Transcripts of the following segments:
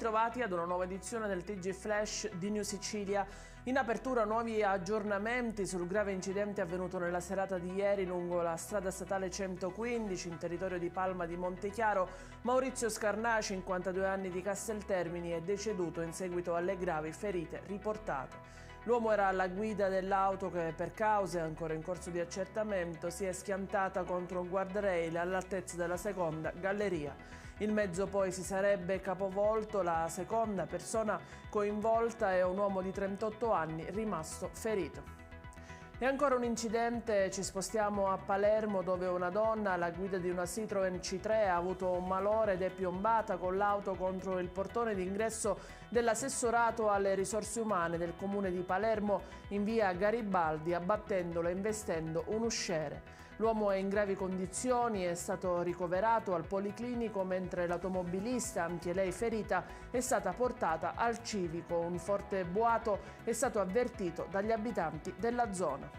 ritrovati ad una nuova edizione del TG Flash di New Sicilia. In apertura nuovi aggiornamenti sul grave incidente avvenuto nella serata di ieri lungo la strada statale 115 in territorio di Palma di Montechiaro. Maurizio Scarnà, 52 anni, di Casteltermini, è deceduto in seguito alle gravi ferite riportate. L'uomo era alla guida dell'auto che, per cause ancora in corso di accertamento, si è schiantata contro un guardrail all'altezza della seconda galleria. Il mezzo poi si sarebbe capovolto. La seconda persona coinvolta è un uomo di 38 anni rimasto ferito. E ancora un incidente, ci spostiamo a Palermo dove una donna alla guida di una Citroen C3 ha avuto un malore ed è piombata con l'auto contro il portone d'ingresso dell'assessorato alle risorse umane del comune di Palermo in via Garibaldi, abbattendolo e investendo un usciere. L'uomo è in gravi condizioni, è stato ricoverato al policlinico mentre l'automobilista, anche lei ferita, è stata portata al civico. Un forte boato è stato avvertito dagli abitanti della zona.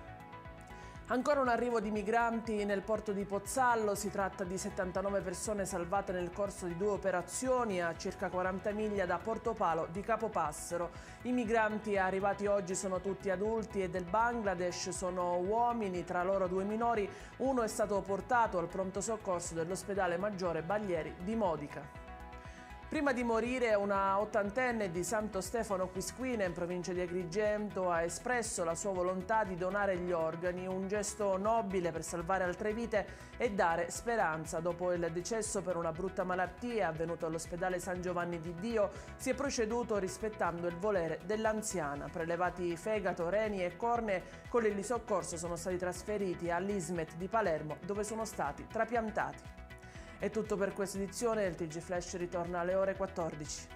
Ancora un arrivo di migranti nel porto di Pozzallo, si tratta di 79 persone salvate nel corso di 2 operazioni a circa 40 miglia da Portopalo di Capopassero. I migranti arrivati oggi sono tutti adulti e del Bangladesh, sono uomini, tra loro 2 minori, uno è stato portato al pronto soccorso dell'ospedale Maggiore Baglieri di Modica. Prima di morire, una ottantenne di Santo Stefano Quisquina, in provincia di Agrigento, ha espresso la sua volontà di donare gli organi, un gesto nobile per salvare altre vite e dare speranza. Dopo il decesso per una brutta malattia avvenuto all'ospedale San Giovanni di Dio, si è proceduto rispettando il volere dell'anziana. Prelevati fegato, reni e cornee, colli di soccorso sono stati trasferiti all'Ismet di Palermo, dove sono stati trapiantati. È tutto per questa edizione, il TG Flash ritorna alle ore 14.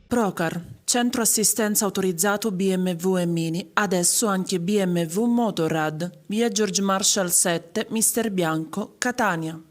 Procar, centro assistenza autorizzato BMW e Mini, adesso anche BMW Motorrad, via George Marshall 7, Mister Bianco, Catania.